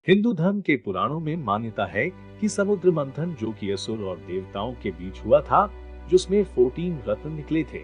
हिंदू धर्म के पुराणों में मान्यता है कि समुद्र मंथन जो कि असुर और देवताओं के बीच हुआ था, जिसमें 14 रत्न निकले थे।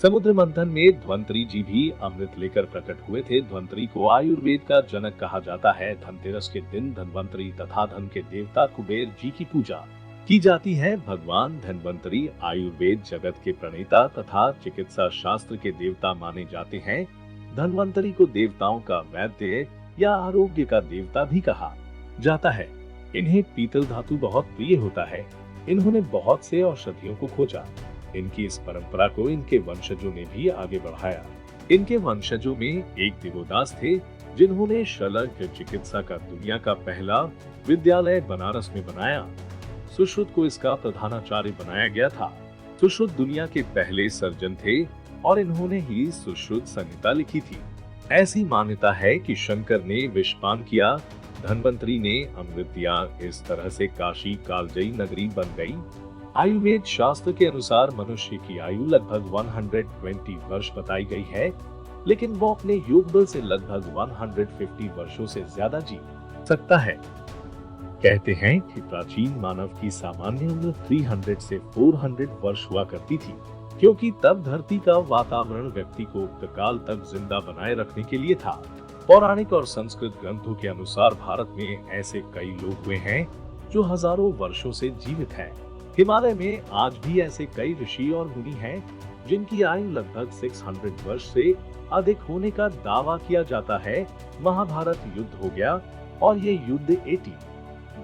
समुद्र मंथन में धन्वंतरी जी भी अमृत लेकर प्रकट हुए थे। धन्वंतरी को आयुर्वेद का जनक कहा जाता है। धनतेरस के दिन धन्वंतरी तथा धन के देवता कुबेर जी की पूजा की जाती है। भगवान धन्वंतरी आयुर्वेद जगत के प्रणेता तथा चिकित्सा शास्त्र के देवता माने जाते हैं। धन्वंतरी को देवताओं का वैद्य या आरोग्य का देवता भी कहा जाता है। इन्हें पीतल धातु बहुत प्रिय होता है। इन्होंने बहुत से औषधियों को खोजा। इनकी इस परंपरा को इनके वंशजों ने भी आगे बढ़ाया। इनके वंशजों में एक देवोदास थे, जिन्होंने शल्य चिकित्सा का दुनिया का पहला विद्यालय बनारस में बनाया। सुश्रुत को इसका प्रधानाचार्य बनाया गया था। सुश्रुत दुनिया के पहले सर्जन थे और इन्होंने ही सुश्रुत संहिता लिखी थी। ऐसी मान्यता है कि शंकर ने विषपान किया, धन्वंतरी ने अमृत दिया। इस तरह से काशी कालजयी नगरी बन गई। आयुर्वेद शास्त्र के अनुसार मनुष्य की आयु लगभग 120 वर्ष बताई गई है, लेकिन वो अपने योग बल से लगभग 150 वर्षों से ज्यादा जी सकता है। कहते हैं कि प्राचीन मानव की सामान्य उम्र 300 से 400 वर्ष हुआ करती थी, क्योंकि तब धरती का वातावरण व्यक्ति को काल तक जिंदा बनाए रखने के लिए था। पौराणिक और संस्कृत ग्रंथों के अनुसार भारत में ऐसे कई लोग हुए हैं जो हजारों वर्षों से जीवित हैं। हिमालय में आज भी ऐसे कई ऋषि और मुनि हैं जिनकी आयु लगभग 600 वर्ष से अधिक होने का दावा किया जाता है। महाभारत युद्ध हो गया और ये युद्ध 80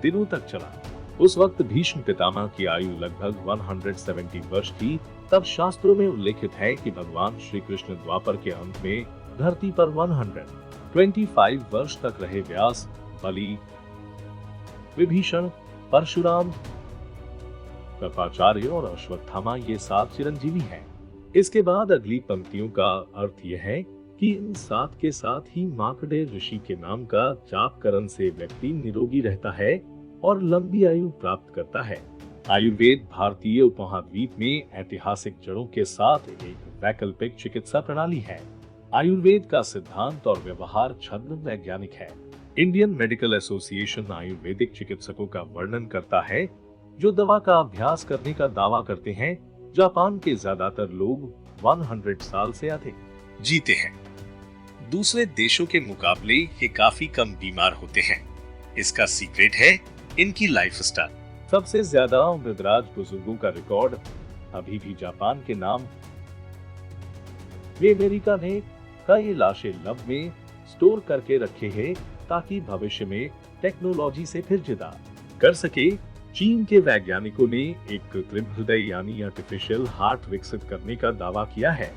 दिनों तक चला। उस वक्त भीष्म पितामह की आयु लगभग 170 वर्ष थी। तब शास्त्रों में उल्लेखित है कि भगवान श्री कृष्ण द्वापर के अंत में धरती पर 125 वर्ष तक रहे। व्यास, बलि, विभीषण, परशुराम, कृपाचार्य और अश्वत्थामा ये 7 चिरंजीवी हैं। इसके बाद अगली पंक्तियों का अर्थ यह है कि इन 7 के साथ ही मार्कंडेय ऋषि के नाम का जाप करने से व्यक्ति निरोगी रहता है और लंबी आयु प्राप्त करता है। आयुर्वेद भारतीय उपमहाद्वीप में ऐतिहासिक जड़ों के साथ एक वैकल्पिक चिकित्सा प्रणाली है। आयुर्वेद का सिद्धांत और व्यवहार छद्म वैज्ञानिक है। इंडियन मेडिकल एसोसिएशन आयुर्वेदिक चिकित्सकों का वर्णन करता है जो दवा का अभ्यास करने का दावा करते हैं। जापान के ज्यादातर लोग 100 साल से अधिक जीते हैं। दूसरे देशों के मुकाबले ये काफी कम बीमार होते हैं। इसका सीक्रेट है इनकी लाइफस्टाइल। सबसे ज्यादा उम्रदराज बुजुर्गों का रिकॉर्ड अभी भी जापान के नाम। वे अमेरिका ने कई लाशें लब में स्टोर करके रखे हैं ताकि भविष्य में टेक्नोलॉजी से फिर जुदा कर सके। चीन के वैज्ञानिकों ने एक कृत्रिम हृदय यानी आर्टिफिशियल हार्ट विकसित करने का दावा किया है।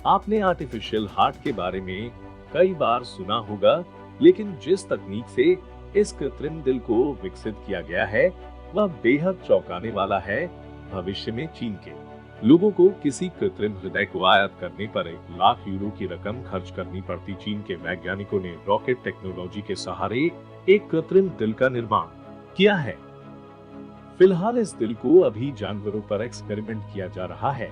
आपने आर्टिफिशियल हार्ट के बारे में कई बार सुना होगा, लेकिन जिस तकनीक से इस कृत्रिम दिल को विकसित किया गया है वह बेहद चौंकाने वाला है। भविष्य में चीन के लोगों को किसी कृत्रिम हृदय को आयात करने पर 1 लाख यूरो की रकम खर्च करनी पड़ती। चीन के वैज्ञानिकों ने रॉकेट टेक्नोलॉजी के सहारे एक कृत्रिम दिल का निर्माण किया है। फिलहाल इस दिल को अभी जानवरों पर एक्सपेरिमेंट किया जा रहा है।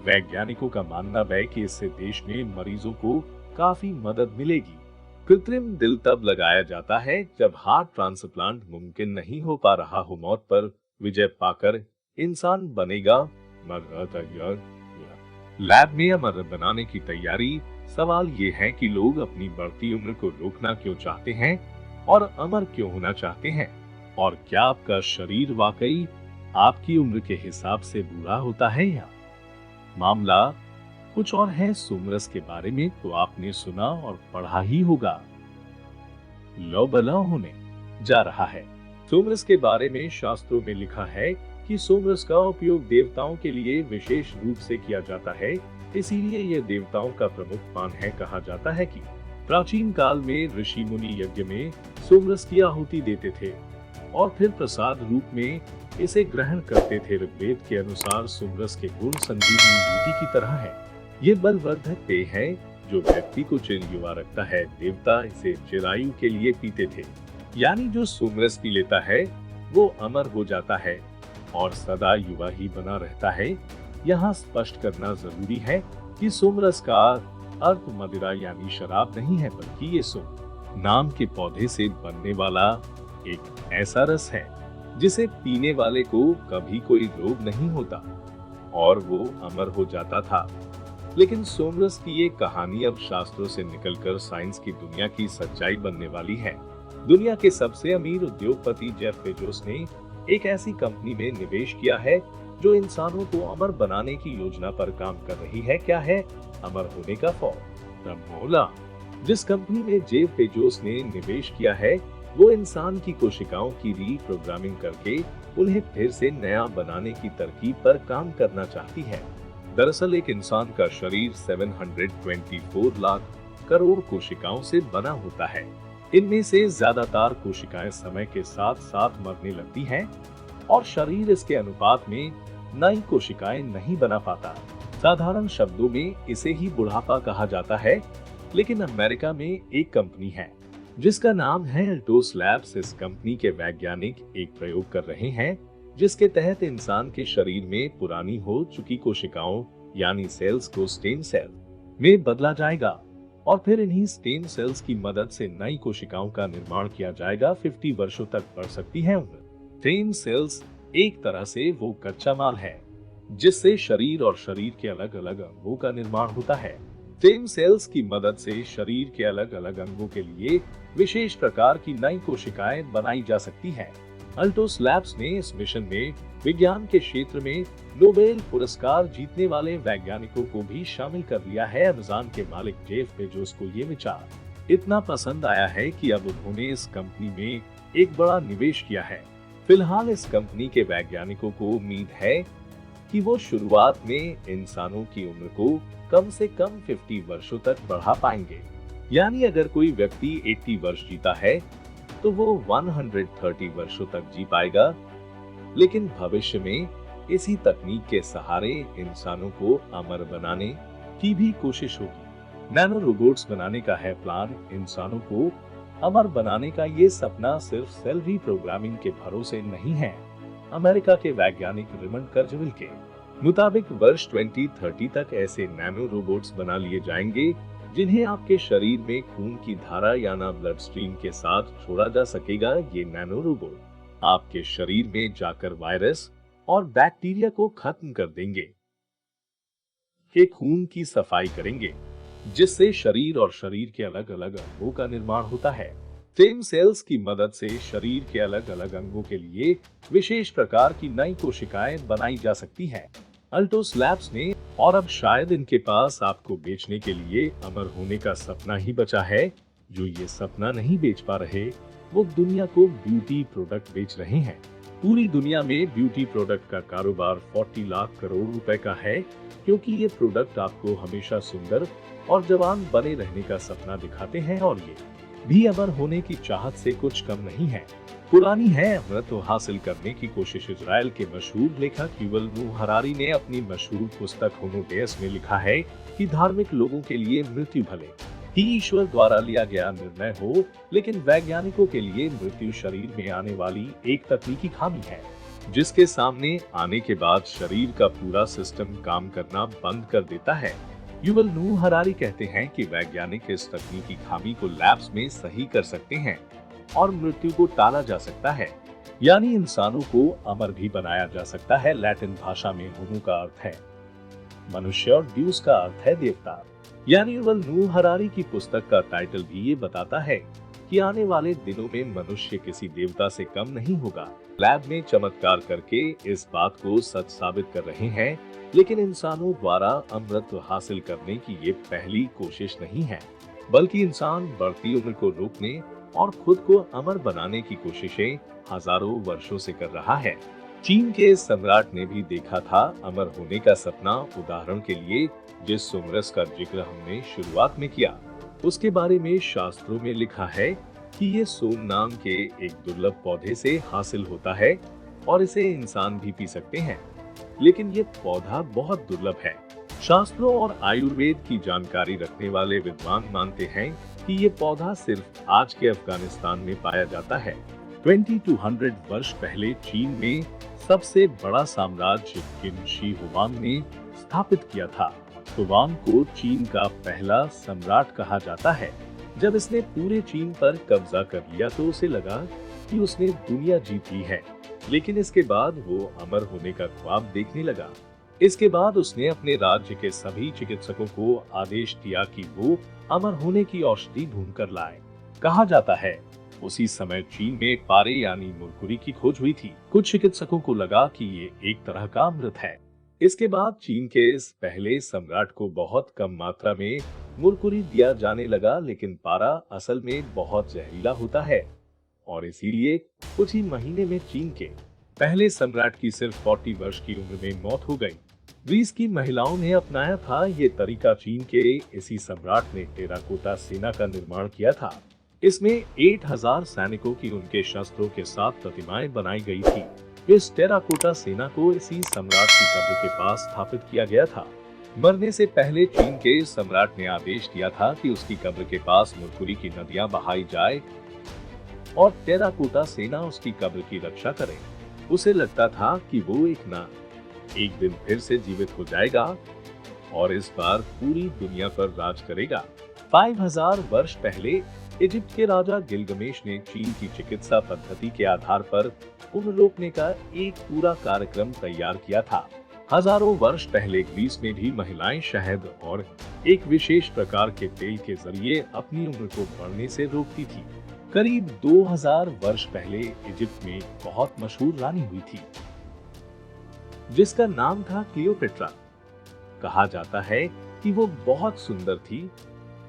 वैज्ञानिकों का मानना है कि इससे देश में मरीजों को काफी मदद मिलेगी। कृत्रिम दिल तब लगाया जाता है जब हार्ट ट्रांसप्लांट मुमकिन नहीं हो पा रहा हो। मौत पर विजय पाकर इंसान बनेगा लैब में अमर बनाने की तैयारी। सवाल ये है कि लोग अपनी बढ़ती उम्र को रोकना क्यों चाहते हैं और अमर क्यों होना चाहते हैं, और क्या आपका शरीर वाकई आपकी उम्र के हिसाब से बुरा होता है या मामला कुछ और है। सोमरस के बारे में तो आपने सुना और पढ़ा ही होगा। लो बला होने जा रहा है। सोमरस के बारे में शास्त्रों में लिखा है कि सोमरस का उपयोग देवताओं के लिए विशेष रूप से किया जाता है, इसीलिए यह देवताओं का प्रमुख पान है। कहा जाता है कि प्राचीन काल में ऋषि मुनि यज्ञ में सोमरस की आहुति देते थे और फिर प्रसाद रूप में इसे ग्रहण करते थे। ऋग्वेद के अनुसार सोमरस के गुण संजीवनी बूटी की तरह है। ये बलवर्धक पेय है जो व्यक्ति को चिरयुवा रखता है। देवता इसे चिरायु के लिए पीते थे, यानी जो सोमरस पी लेता है वो अमर हो जाता है और सदा युवा ही बना रहता है। यहाँ स्पष्ट करना जरूरी है कि सोमरस का अर्थ मदिरा यानी शराब नहीं है, बल्कि ये सोम नाम के पौधे से बनने वाला एक ऐसा रस है जिसे पीने वाले को कभी कोई रोग नहीं होता और वो अमर हो जाता था। लेकिन सोमरस की ये कहानी अब शास्त्रों से निकलकर साइंस की दुनिया की सच्चाई बनने वाली है। दुनिया के सबसे अमीर उद्योगपति जेफ बेजोस ने एक ऐसी कंपनी में निवेश किया है जो इंसानों को अमर बनाने की योजना पर काम कर रही है। क्या है अमर होने का फॉर्मूला? जिस कंपनी में जेफ बेजोस ने निवेश किया है वो इंसान की कोशिकाओं की रीप्रोग्रामिंग करके उन्हें फिर से नया बनाने की तरकीब पर काम करना चाहती है। दरअसल एक इंसान का शरीर 724 लाख करोड़ कोशिकाओं से बना होता है। इनमें से ज्यादातर कोशिकाएं समय के साथ साथ मरने लगती हैं और शरीर इसके अनुपात में नई कोशिकाएं नहीं बना पाता। साधारण शब्दों में इसे ही बुढ़ापा कहा जाता है। लेकिन अमेरिका में एक कंपनी है जिसका नाम है अल्टोस लैब्स। इस कंपनी के वैज्ञानिक एक प्रयोग कर रहे हैं जिसके तहत इंसान के शरीर में पुरानी हो चुकी कोशिकाओं यानी सेल्स को स्टेम सेल में बदला जाएगा और फिर इन्हीं स्टेम सेल्स की मदद से नई कोशिकाओं का निर्माण किया जाएगा। 50 वर्षों तक बढ़ सकती है उम्र। स्टेम सेल्स एक तरह से वो कच्चा माल है जिससे शरीर और शरीर के अलग अलग अंगों का निर्माण होता है। स्टेम सेल्स की मदद से शरीर के अलग अलग अंगों के लिए विशेष प्रकार की नई कोशिकाएं बनाई जा सकती हैं। अल्टोस लैब्स ने इस मिशन में विज्ञान के क्षेत्र में नोबेल पुरस्कार जीतने वाले वैज्ञानिकों को भी शामिल कर लिया है। अमेज़न के मालिक जेफ बेजोस को ये विचार इतना पसंद आया है कि अब उन्होंने इस कंपनी में एक बड़ा निवेश किया है। फिलहाल इस कंपनी के वैज्ञानिकों को उम्मीद है कि वो शुरुआत में इंसानों की उम्र को कम से कम 50 वर्षों तक बढ़ा पाएंगे। यानी अगर कोई व्यक्ति 80 वर्ष जीता है तो वो 130 वर्षों तक जी पाएगा। लेकिन भविष्य में इसी तकनीक के सहारे इंसानों को अमर बनाने की भी कोशिश होगी। नैनो रोबोट्स बनाने का है प्लान। इंसानों को अमर बनाने का ये सपना सिर्फ सेल रीप्रोग्रामिंग के भरोसे नहीं है। अमेरिका के वैज्ञानिक रेमंड कर्जविल के मुताबिक वर्ष 2030 तक ऐसे नैनो रोबोट्स बना लिए जाएंगे जिन्हें आपके शरीर में खून की धारा यानी ब्लड स्ट्रीम के साथ छोड़ा जा सकेगा। ये नैनो रोबोट आपके शरीर में जाकर वायरस और बैक्टीरिया को खत्म कर देंगे, के खून की सफाई करेंगे जिससे शरीर और शरीर के अलग अलग अंगों का निर्माण होता है। स्टेम सेल्स की मदद से शरीर के अलग अलग अंगों के लिए विशेष प्रकार की नई कोशिकाएं बनाई जा सकती हैं। अल्टोस लैब्स ने और अब शायद इनके पास आपको बेचने के लिए अमर होने का सपना ही बचा है। जो ये सपना नहीं बेच पा रहे वो दुनिया को ब्यूटी प्रोडक्ट बेच रहे हैं। पूरी दुनिया में ब्यूटी प्रोडक्ट का कारोबार 40 लाख करोड़ रुपए का है क्योंकि ये प्रोडक्ट आपको हमेशा सुंदर और जवान बने रहने का सपना दिखाते हैं और ये भी अमर होने की चाहत से कुछ कम नहीं है। पुरानी है अमरत्व हासिल करने की कोशिश। इजराइल के मशहूर लेखक युवल नोह हरारी ने अपनी मशहूर पुस्तक होमो डेउस में लिखा है कि धार्मिक लोगों के लिए मृत्यु भले ही ईश्वर द्वारा लिया गया निर्णय हो, लेकिन वैज्ञानिकों के लिए मृत्यु शरीर में आने वाली एक तकनीकी खामी है जिसके सामने आने के बाद शरीर का पूरा सिस्टम काम करना बंद कर देता है। युवल नोह हरारी कहते हैं कि वैज्ञानिक इस तकनीकी खामी को लैब्स में सही कर सकते हैं और मृत्यु को टाला जा सकता है, यानी इंसानों को अमर भी बनाया जा सकता है। लैटिन भाषा में होमो का अर्थ है मनुष्य और ड्यूस का अर्थ है देवता। यानी युवल नोह हरारी की पुस्तक का टाइटल भी ये बताता है कि आने वाले दिनों में मनुष्य किसी देवता से कम नहीं होगा। लैब में चमत्कार करके इस बात को सच साबित कर रहे हैं, लेकिन इंसानों द्वारा अमरत्व हासिल करने की ये पहली कोशिश नहीं है, बल्कि इंसान बढ़ती उम्र को रोकने और खुद को अमर बनाने की कोशिशें हजारों वर्षों से कर रहा है। चीन के सम्राट ने भी देखा था अमर होने का सपना। उदाहरण के लिए जिस सोमरस का जिक्र हमने शुरुआत में किया उसके बारे में शास्त्रों में लिखा है कि ये सोम नाम के एक दुर्लभ पौधे से हासिल होता है और इसे इंसान भी पी सकते हैं, लेकिन ये पौधा बहुत दुर्लभ है। शास्त्रों और आयुर्वेद की जानकारी रखने वाले विद्वान मानते हैं कि ये पौधा सिर्फ आज के अफगानिस्तान में पाया जाता है। 2200 वर्ष पहले चीन में सबसे बड़ा साम्राज्य किन शी हुआंग ने स्थापित किया था। हुआंग को चीन का पहला सम्राट कहा जाता है। जब इसने पूरे चीन पर कब्जा कर लिया तो उसे लगा कि उसने दुनिया जीत ली है, लेकिन इसके बाद वो अमर होने का ख्वाब देखने लगा। इसके बाद उसने अपने राज्य के सभी चिकित्सकों को आदेश दिया कि वो अमर होने की औषधि ढूंढ कर लाए। कहा जाता है उसी समय चीन में पारे यानी मुरकुरी की खोज हुई थी। कुछ चिकित्सकों को लगा कि ये एक तरह का अमृत है। इसके बाद चीन के इस पहले सम्राट को बहुत कम मात्रा में मुरकुरी दिया जाने लगा, लेकिन पारा असल में बहुत जहरीला होता है और इसीलिए कुछ ही महीने में चीन के पहले सम्राट की सिर्फ 40 वर्ष की उम्र में मौत हो गई। ग्रीस की महिलाओं ने अपनाया था ये तरीका। चीन के इसी सम्राट ने टेराकोटा सेना का निर्माण किया था। इसमें 8000 सैनिकों की उनके शस्त्रों के साथ प्रतिमाएं बनाई गई थी। इस टेराकोटा सेना को इसी सम्राट की कब्र के पास स्थापित किया गया था। मरने से पहले चीन के सम्राट ने आदेश दिया था कि उसकी कब्र के पास मुरकुरी की नदियां बहाई जाए और टेराकोटा सेना उसकी कब्र की रक्षा करे। उसे लगता था कि वो एक दिन फिर से जीवित हो जाएगा और इस बार पूरी दुनिया पर राज करेगा। 5000 वर्ष पहले इजिप्ट के राजा गिलगमेश ने चीन की चिकित्सा पद्धति के आधार पर उम्र रोकने का एक पूरा कार्यक्रम तैयार किया था। हजारों वर्ष पहले ग्रीस में भी महिलाएं शहद और एक विशेष प्रकार के तेल के जरिए अपनी उम्र को बढ़ने से रोकती थी। करीब 2000 वर्ष पहले इजिप्ट में बहुत मशहूर रानी हुई थी जिसका नाम था क्लियोपेट्रा। कहा जाता है कि वो बहुत सुंदर थी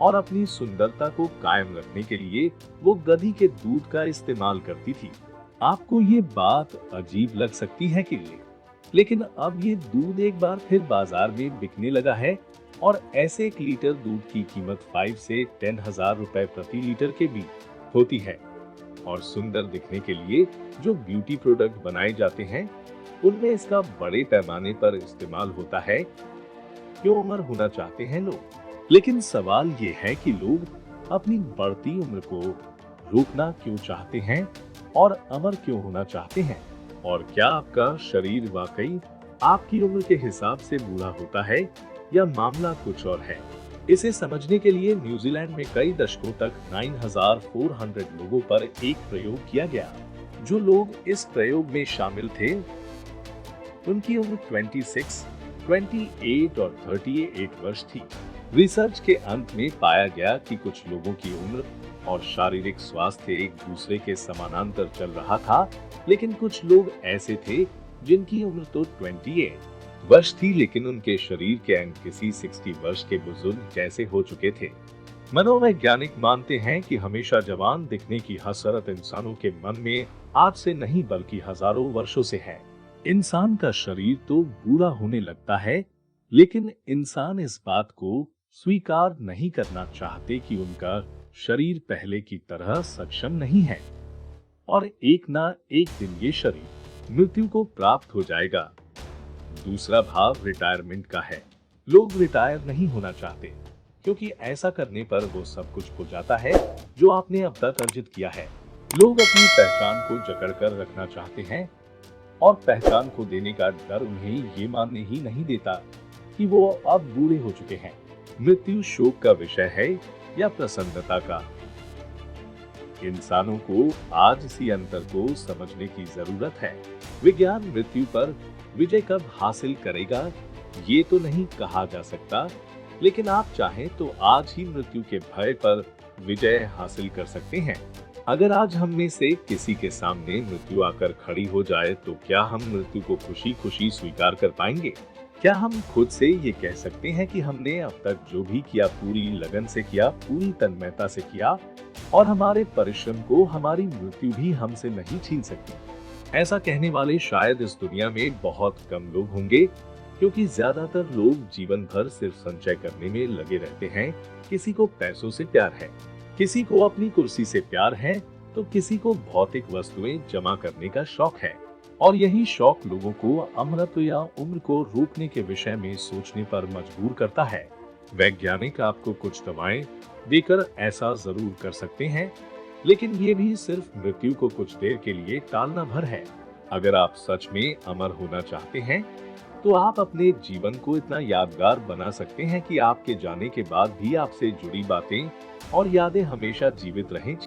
और अपनी सुंदरता को कायम रखने के लिए वो गधी के दूध का इस्तेमाल करती थी। आपको ये बात अजीब लग सकती है कि लेकिन अब ये दूध एक बार फिर बाजार में बिकने लगा है और ऐसे 1 लीटर दूध की कीमत 5 से 10,000 रुपए प्रति लीटर के बीच होती है। और सुंदर दिखने के लिए जो ब्यूटी प्रोडक्ट बनाए जाते हैं उनमें इसका बड़े पैमाने पर इस्तेमाल होता है। क्यों अमर होना चाहते हैं लोग? लेकिन सवाल ये है कि लोग अपनी बढ़ती उम्र को रोकना क्यों चाहते हैं और अमर क्यों होना चाहते हैं? और क्या आपका शरीर वाकई आपकी उम्र के हिसाब से बूढ़ा होता है या मामला कुछ और है? इसे समझने के लिए न्यूजीलैंड में कई दशकों तक 9400 लोगों पर एक प्रयोग किया गया। जो लोग इस प्रयोग में शामिल थे उनकी उम्र 26, 28 और 38 वर्ष थी। रिसर्च के अंत में पाया गया कि कुछ लोगों की उम्र और शारीरिक स्वास्थ्य एक दूसरे के समानांतर चल रहा था, लेकिन कुछ लोग ऐसे थे जिनकी उम्र तो 28 वर्ष थी, लेकिन उनके शरीर के अंग किसी 60 वर्ष के बुजुर्ग जैसे हो चुके थे। मनोवैज्ञानिक मानते हैं कि हमेशा जवान दिखने की हसरत इंसानों के मन में आज से नहीं बल्कि हजारों वर्षों से है। इंसान का शरीर तो बूढ़ा होने लगता है, लेकिन इंसान इस बात को स्वीकार नहीं करना चाहते कि उनका शरीर पहले की तरह सक्षम नहीं है और एक ना एक दिन ये शरीर मृत्यु को प्राप्त हो जाएगा। दूसरा भाव रिटायरमेंट का है। लोग रिटायर नहीं होना चाहते क्योंकि ऐसा करने पर वो सब कुछ खो जाता है जो आपने अब तक अर्जित किया है। लोग अपनी पहचान को जकड़ कर रखना चाहते हैं और पहचान को देने का डर उन्हें ये मानने ही नहीं देता कि वो अब बूढ़े हो चुके हैं। मृत्यु शोक का विषय है या प्रसन्नता का? इंसानों को आज इसी अंतर को समझने की जरूरत है। विज्ञान मृत्यु पर विजय कब हासिल करेगा ये तो नहीं कहा जा सकता, लेकिन आप चाहें तो आज ही मृत्यु के भय पर विजय हासिल कर सकते हैं। अगर आज हम में से किसी के सामने मृत्यु आकर खड़ी हो जाए तो क्या हम मृत्यु को खुशी खुशी स्वीकार कर पाएंगे? क्या हम खुद से ये कह सकते हैं कि हमने अब तक जो भी किया पूरी लगन से किया, पूरी तन्मयता से किया और हमारे परिश्रम को हमारी मृत्यु भी हमसे नहीं छीन सकती? ऐसा कहने वाले शायद इस दुनिया में बहुत कम लोग होंगे, क्योंकि ज्यादातर लोग जीवन भर सिर्फ संचय करने में लगे रहते हैं। किसी को पैसों से प्यार है, किसी को अपनी कुर्सी से प्यार है, तो किसी को भौतिक वस्तुएं जमा करने का शौक है। और यही शौक लोगों को अमृत या उम्र को रोकने के विषय में सोचने पर मजबूर करता है। वैज्ञानिक आपको कुछ दवाएं देकर ऐसा जरूर कर सकते हैं, लेकिन ये भी सिर्फ मृत्यु को कुछ देर के लिए टालना भर है। अगर आप सच में अमर होना चाहते हैं तो आप अपने जीवन को इतना यादगार बना सकते हैं कि आपके जाने के बाद भी आपसे जुड़ी बातें और यादें हमेशा जीवित रहें।